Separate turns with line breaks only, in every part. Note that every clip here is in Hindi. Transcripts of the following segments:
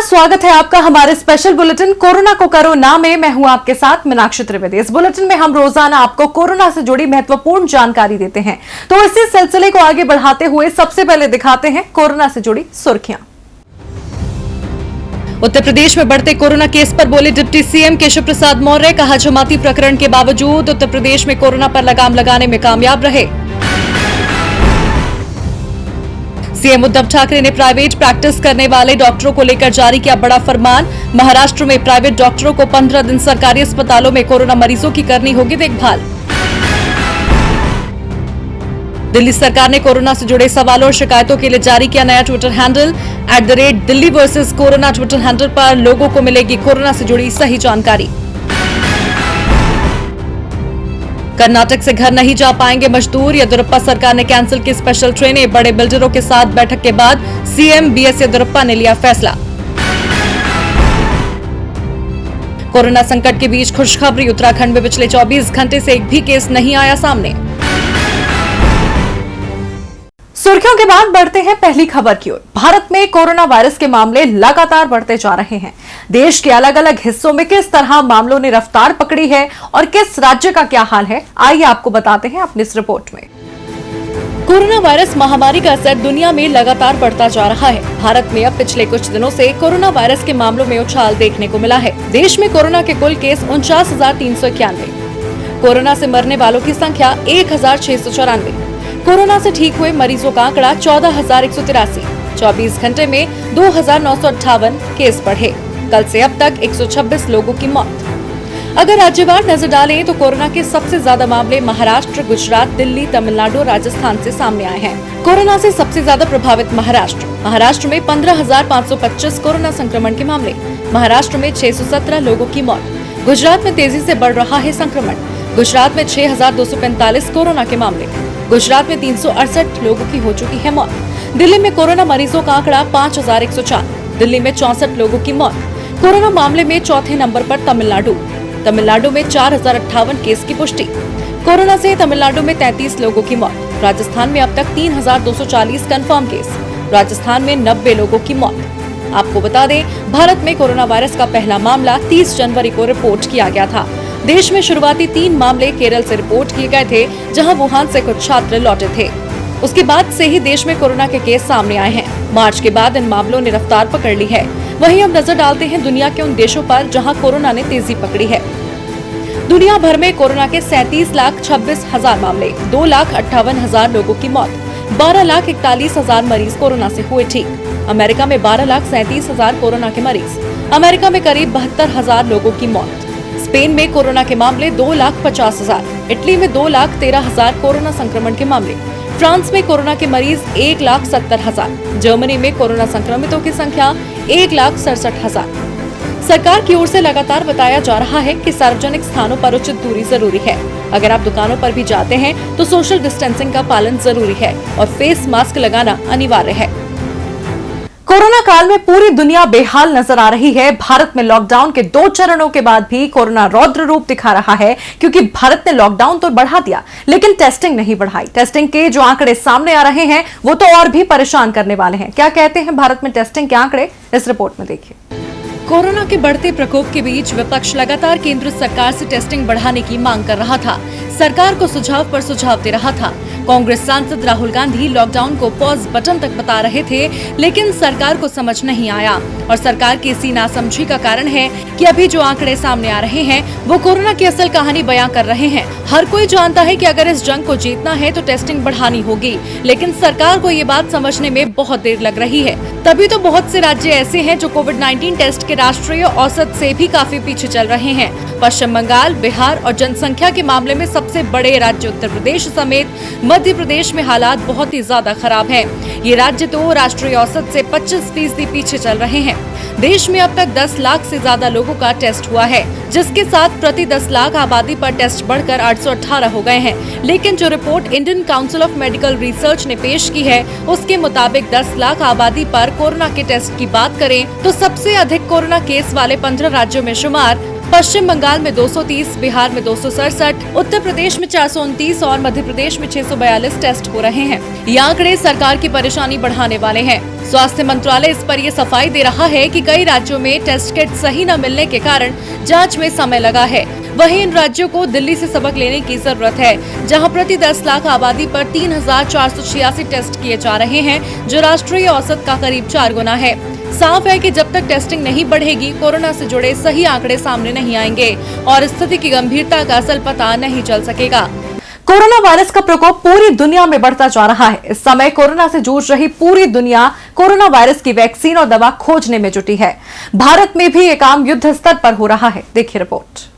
स्वागत है आपका हमारे स्पेशल बुलेटिन कोरोना को करो ना में। मैं हूं आपके साथ मीनाक्षी त्रिवेदी। इस बुलेटिन में हम रोजाना आपको कोरोना से जुड़ी महत्वपूर्ण जानकारी देते हैं। तो इसी सिलसिले को आगे बढ़ाते हुए सबसे पहले दिखाते हैं कोरोना से जुड़ी सुर्खियां। उत्तर प्रदेश में बढ़ते कोरोना केस पर बोले डिप्टी सीएम केशव प्रसाद मौर्य। कहा जमाती प्रकरण के बावजूद उत्तर प्रदेश में कोरोना पर लगाम लगाने में कामयाब रहे। सीएम उद्धव ठाकरे ने प्राइवेट प्रैक्टिस करने वाले डॉक्टरों को लेकर जारी किया बड़ा फरमान। महाराष्ट्र में प्राइवेट डॉक्टरों को 15 दिन सरकारी अस्पतालों में कोरोना मरीजों की करनी होगी देखभाल। दिल्ली सरकार ने कोरोना से जुड़े सवालों और शिकायतों के लिए जारी किया नया Twitter handle. @Delhi versus corona Twitter handle पर लोगों को मिलेगी कोरोना से जुड़ी सही जानकारी। कर्नाटक से घर नहीं जा पाएंगे मजदूर। येदियुरप्पा सरकार ने कैंसिल की स्पेशल ट्रेनें। बड़े बिल्डरों के साथ बैठक के बाद सीएम बीएस येदियुरप्पा ने लिया फैसला। कोरोना संकट के बीच खुशखबरी। उत्तराखंड में पिछले 24 घंटे से एक भी केस नहीं आया सामने। सुर्खियों के बाद बढ़ते हैं पहली खबर की ओर। भारत में कोरोना वायरस के मामले लगातार बढ़ते जा रहे हैं। देश के अलग अलग हिस्सों में किस तरह मामलों ने रफ्तार पकड़ी है और किस राज्य का क्या हाल है, आइए आपको बताते हैं अपनी इस रिपोर्ट में। कोरोना वायरस महामारी का असर दुनिया में लगातार बढ़ता जा रहा है। भारत में अब पिछले कुछ दिनों से कोरोना वायरस के मामलों में उछाल देखने को मिला है। देश में कोरोना के कुल केस 49,391। कोरोना से मरने वालों की संख्या 1,694। कोरोना से ठीक हुए मरीजों का आंकड़ा 14,183। 24 घंटे में 2,958 केस बढ़े। कल से अब तक 126 लोगों की मौत। अगर राज्यवार नजर डालें तो कोरोना के सबसे ज्यादा मामले महाराष्ट्र, गुजरात, दिल्ली, तमिलनाडु और राजस्थान से सामने आए हैं। कोरोना से सबसे ज्यादा प्रभावित महाराष्ट्र में 15,525 कोरोना संक्रमण के मामले। महाराष्ट्र में 617 लोगों की मौत। गुजरात में तेजी से बढ़ रहा है संक्रमण। गुजरात में 6,245 कोरोना के मामले। गुजरात में 368 लोगों की हो चुकी है मौत। दिल्ली में कोरोना मरीजों का आंकड़ा 5,104। दिल्ली में 64 लोगों की मौत। कोरोना मामले में चौथे नंबर पर तमिलनाडु में 4,058 केस की पुष्टि। कोरोना से तमिलनाडु में 33 लोगों की मौत। राजस्थान में अब तक 3,240 कंफर्म केस। राजस्थान में 90 लोगों की मौत। आपको बता दें, भारत में कोरोना वायरस का पहला मामला 30 जनवरी को रिपोर्ट किया गया था। देश में शुरुआती 3 मामले केरल से रिपोर्ट किए गए थे, जहां वुहान से कुछ छात्र लौटे थे। उसके बाद से ही देश में कोरोना के केस सामने आए हैं। मार्च के बाद इन मामलों ने रफ्तार पकड़ ली है। वहीं अब नजर डालते हैं दुनिया के उन देशों पर जहां कोरोना ने तेजी पकड़ी है। दुनिया भर में कोरोना के 37,26,000 मामले, 2,58,000 लोगों की मौत, 12,41,000 मरीज कोरोना से हुए ठीक। अमेरिका में 12,37,000 कोरोना के मरीज। अमेरिका में करीब 72,000 लोगों की मौत। स्पेन में कोरोना के मामले 2,50,000। इटली में 2,13,000 कोरोना संक्रमण के मामले। फ्रांस में कोरोना के मरीज 1,70,000। जर्मनी में कोरोना संक्रमितों की संख्या 1,67,000। सरकार की ओर से लगातार बताया जा रहा है कि सार्वजनिक स्थानों पर उचित दूरी जरूरी है। अगर आप दुकानों पर भी जाते हैं तो सोशल डिस्टेंसिंग का पालन जरूरी है और फेस मास्क लगाना अनिवार्य है। कोरोना काल में पूरी दुनिया बेहाल नजर आ रही है। भारत में लॉकडाउन के 2 चरणों के बाद भी कोरोना रौद्र रूप दिखा रहा है, क्योंकि भारत ने लॉकडाउन तो बढ़ा दिया लेकिन टेस्टिंग नहीं बढ़ाई। टेस्टिंग के जो आंकड़े सामने आ रहे हैं वो तो और भी परेशान करने वाले हैं। क्या कहते हैं भारत में टेस्टिंग के आंकड़े, इस रिपोर्ट में देखिए। कोरोना के बढ़ते प्रकोप के बीच विपक्ष लगातार केंद्र सरकार से टेस्टिंग बढ़ाने की मांग कर रहा था। सरकार को सुझाव पर सुझाव दे रहा था। कांग्रेस सांसद राहुल गांधी लॉकडाउन को पॉज बटन तक बता रहे थे, लेकिन सरकार को समझ नहीं आया। और सरकार की इसी नासमझी का कारण है कि अभी जो आंकड़े सामने आ रहे हैं वो कोरोना की असल कहानी बयां कर रहे हैं। हर कोई जानता है कि अगर इस जंग को जीतना है तो टेस्टिंग बढ़ानी होगी, लेकिन सरकार को ये बात समझने में बहुत देर लग रही है। तभी तो बहुत से राज्य ऐसे हैं जो कोविड-19 टेस्ट के राष्ट्रीय औसत से भी काफी पीछे चल रहे हैं। पश्चिम बंगाल, बिहार और जनसंख्या के मामले में सबसे बड़े राज्य उत्तर प्रदेश समेत मध्य प्रदेश में हालात बहुत ही ज्यादा खराब हैं। ये राज्य तो राष्ट्रीय औसत से 25% पीछे चल रहे हैं। देश में अब तक 10 लाख से ज्यादा लोगों का टेस्ट हुआ है, जिसके साथ प्रति 10 लाख आबादी पर टेस्ट बढ़कर 818 हो गए हैं। लेकिन जो report Indian council of medical research ने पेश की है, उसके मुताबिक 10 लाख आबादी पर कोरोना के टेस्ट की बात करें तो सबसे अधिक कोरोना केस वाले 15 राज्यों में शुमार पश्चिम बंगाल में 230, बिहार में 267, उत्तर प्रदेश में 429 और मध्य प्रदेश में 642 टेस्ट हो रहे हैं। ये आंकड़े सरकार की परेशानी बढ़ाने वाले हैं। स्वास्थ्य मंत्रालय इस पर ये सफाई दे रहा है कि कई राज्यों में टेस्ट किट सही न मिलने के कारण जांच में समय लगा है। वहीं इन राज्यों को दिल्ली से सबक लेने की जरूरत है, जहां प्रति 10 लाख आबादी पर 3,486 टेस्ट किए जा रहे हैं, जो राष्ट्रीय औसत का करीब 4 गुना है। साफ है कि जब तक टेस्टिंग नहीं बढ़ेगी, कोरोना से जुड़े सही आंकड़े सामने नहीं आएंगे और स्थिति की गंभीरता का असल पता नहीं चल सकेगा। कोरोना वायरस का प्रकोप पूरी दुनिया में बढ़ता जा रहा है। इस समय कोरोना से जूझ रही पूरी दुनिया कोरोना वायरस की वैक्सीन और दवा खोजने में जुटी है। भारत में भी ये काम युद्ध स्तर पर हो रहा है। देखिए रिपोर्ट।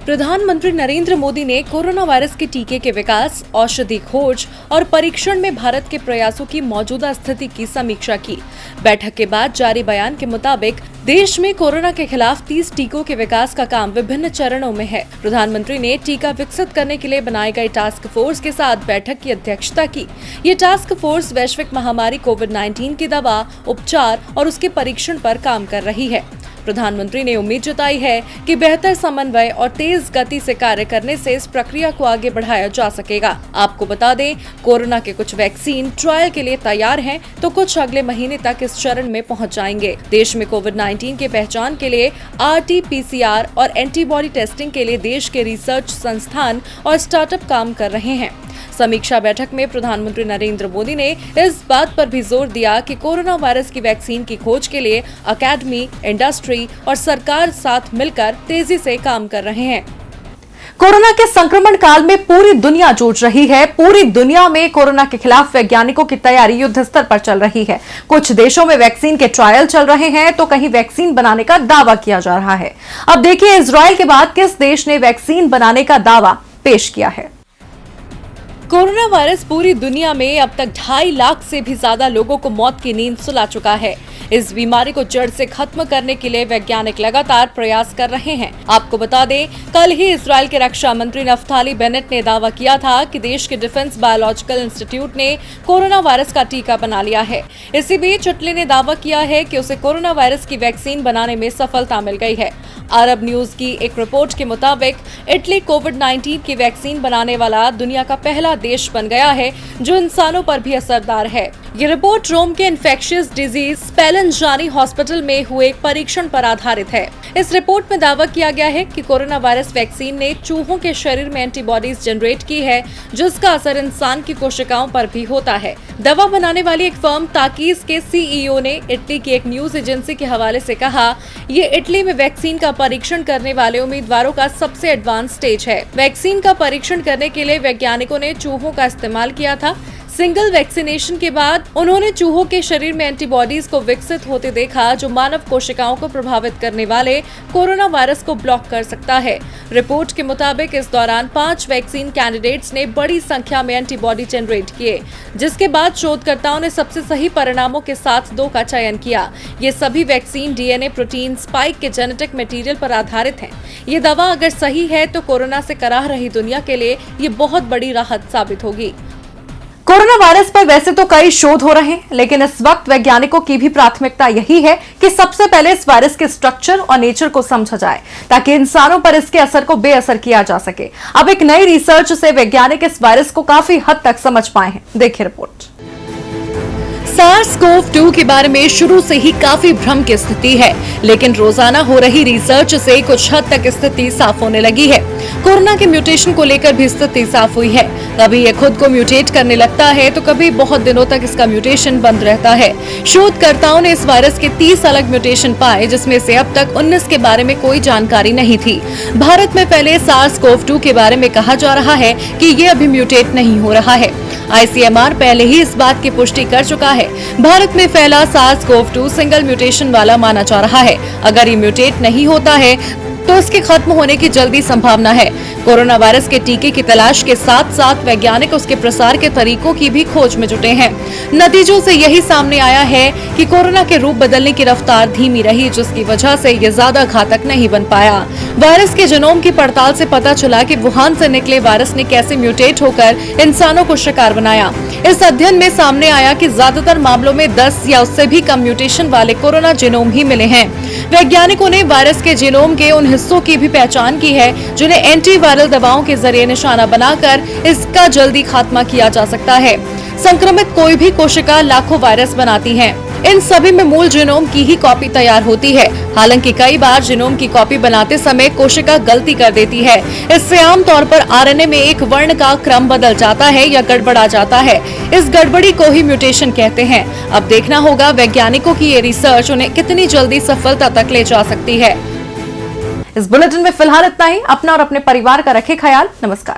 प्रधानमंत्री नरेंद्र मोदी ने कोरोना वायरस के टीके के विकास, औषधि खोज और परीक्षण में भारत के प्रयासों की मौजूदा स्थिति की समीक्षा की। बैठक के बाद जारी बयान के मुताबिक देश में कोरोना के खिलाफ 30 टीकों के विकास का काम विभिन्न चरणों में है। प्रधानमंत्री ने टीका विकसित करने के लिए बनाई गई टास्क फोर्स के साथ बैठक की अध्यक्षता की। ये टास्क फोर्स वैश्विक महामारी कोविड-19 की दवा, उपचार और उसके परीक्षण पर काम कर रही है। प्रधानमंत्री ने उम्मीद जताई है कि बेहतर समन्वय और तेज गति से कार्य करने से इस प्रक्रिया को आगे बढ़ाया जा सकेगा। आपको बता दें, कोरोना के कुछ वैक्सीन ट्रायल के लिए तैयार हैं, तो कुछ अगले महीने तक इस चरण में पहुंच जाएंगे। देश में कोविड-19 के पहचान के लिए RT-PCR और एंटीबॉडी टेस्टिंग के लिए देश के रिसर्च संस्थान और स्टार्टअप काम कर रहे हैं। समीक्षा बैठक में प्रधानमंत्री नरेंद्र मोदी ने इस बात पर भी जोर दिया कि कोरोना वायरस की वैक्सीन की खोज के लिए अकेडमी, इंडस्ट्री और सरकार साथ मिलकर तेजी से काम कर रहे हैं। कोरोना के संक्रमण काल में पूरी दुनिया जूझ रही है। पूरी दुनिया में कोरोना के खिलाफ वैज्ञानिकों की तैयारी युद्ध स्तर पर चल रही है। कुछ देशों में वैक्सीन के ट्रायल चल रहे हैं, तो कहीं वैक्सीन बनाने का दावा किया जा रहा है। अब देखिए इजराइल के बाद किस देश ने वैक्सीन बनाने का दावा पेश किया है। कोरोना वायरस पूरी दुनिया में अब तक 2.5 लाख से भी ज्यादा लोगों को मौत की नींद सुला चुका है। इस बीमारी को जड़ से खत्म करने के लिए वैज्ञानिक लगातार प्रयास कर रहे हैं। आपको बता दें, कल ही इजराइल के रक्षा मंत्री नफ्ताली बेनेट ने दावा किया था कि देश के डिफेंस बायोलॉजिकल इंस्टीट्यूट ने कोरोना वायरस का टीका बना लिया है। इसी बीच इटली ने दावा किया है कि उसे कोरोना वायरस की वैक्सीन बनाने में सफलता मिल गई है। अरब न्यूज की एक रिपोर्ट के मुताबिक इटली कोविड-19 की वैक्सीन बनाने वाला दुनिया का पहला देश बन गया है, जो इंसानों पर भी असरदार है। ये रिपोर्ट रोम के इन्फेक्शियस डिजीज स्पेलेंजानी हॉस्पिटल में हुए परीक्षण पर आधारित है। इस रिपोर्ट में दावा किया गया है कि कोरोना वायरस वैक्सीन ने चूहों के शरीर में एंटीबॉडीज जनरेट की है, जिसका असर इंसान की कोशिकाओं पर भी होता है। दवा बनाने वाली एक फर्म ताकीज के CEO ने इटली की एक न्यूज एजेंसी के हवाले से कहा, ये इटली में वैक्सीन का परीक्षण करने वाले उम्मीदवारों का सबसे एडवांस स्टेज है। वैक्सीन का परीक्षण करने के लिए वैज्ञानिकों ने चूहों का इस्तेमाल किया था। सिंगल वैक्सीनेशन के बाद उन्होंने चूहों के शरीर में एंटीबॉडीज को विकसित होते देखा, जो मानव कोशिकाओं को प्रभावित करने वाले कोरोना वायरस को ब्लॉक कर सकता है। रिपोर्ट के मुताबिक इस दौरान 5 वैक्सीन कैंडिडेट्स ने बड़ी संख्या में एंटीबॉडी जनरेट किए, जिसके बाद शोधकर्ताओं ने सबसे सही परिणामों के साथ 2 का चयन किया। ये सभी वैक्सीन DNA प्रोटीन स्पाइक के जेनेटिक मटेरियल पर आधारित हैं। ये दवा अगर सही है तो कोरोना से कराह रही दुनिया के लिए ये बहुत बड़ी राहत साबित होगी। कोरोना वायरस पर वैसे तो कई शोध हो रहे हैं, लेकिन इस वक्त वैज्ञानिकों की भी प्राथमिकता यही है कि सबसे पहले इस वायरस के स्ट्रक्चर और नेचर को समझा जाए, ताकि इंसानों पर इसके असर को बेअसर किया जा सके। अब एक नई रिसर्च से वैज्ञानिक इस वायरस को काफी हद तक समझ पाए हैं। देखिए रिपोर्ट। SARS-CoV-2 के बारे में शुरू से ही काफी भ्रम की स्थिति है, लेकिन रोजाना हो रही रिसर्च से कुछ हद तक स्थिति साफ होने लगी है। कोरोना के म्यूटेशन को लेकर भी स्थिति साफ हुई है। कभी ये खुद को म्यूटेट करने लगता है, तो कभी बहुत दिनों तक इसका म्यूटेशन बंद रहता है। शोधकर्ताओं ने इस वायरस के 30 अलग म्यूटेशन पाए, जिसमें से अब तक 19 के बारे में कोई जानकारी नहीं थी। भारत में फैले SARS-CoV-2 के बारे में कहा जा रहा है कि ये अभी म्यूटेट नहीं हो रहा है। ICMR पहले ही इस बात की पुष्टि कर चुका है। भारत में फैला SARS-CoV-2 सिंगल म्यूटेशन वाला माना जा रहा है। अगर ये म्यूटेट नहीं होता है तो इसके खत्म होने की जल्दी संभावना है। कोरोना वायरस के टीके की तलाश के साथ साथ वैज्ञानिक उसके प्रसार के तरीकों की भी खोज में जुटे हैं। नतीजों से यही सामने आया है कि कोरोना के रूप बदलने की रफ्तार धीमी रही, जिसकी वजह से ये ज्यादा घातक नहीं बन पाया। वायरस के जीनोम की पड़ताल से पता चला कि वुहान से निकले वायरस ने कैसे म्यूटेट होकर इंसानों को शिकार बनाया। इस अध्ययन में सामने आया कि ज्यादातर मामलों में 10 या उससे भी कम म्यूटेशन वाले कोरोना जीनोम ही मिले हैं। वैज्ञानिकों ने वायरस के जीनोम के उन हिस्सों की भी पहचान की है जिन्हें एंटीवायरल दवाओं के जरिए निशाना बनाकर इसका जल्दी खात्मा किया जा सकता है। संक्रमित कोई भी कोशिका लाखों वायरस बनाती है। इन सभी में मूल जीनोम की ही कॉपी तैयार होती है। हालांकि कई बार जीनोम की कॉपी बनाते समय कोशिका गलती कर देती है। इससे आमतौर पर आरएनए में एक वर्ण का क्रम बदल जाता है या गड़बड़ा जाता है। इस गड़बड़ी को ही म्यूटेशन कहते हैं। अब देखना होगा वैज्ञानिकों की ये रिसर्च उन्हें कितनी जल्दी सफलता तक ले जा सकती है। इस बुलेटिन में फिलहाल इतना ही। अपना और अपने परिवार का रखें ख्याल। नमस्कार।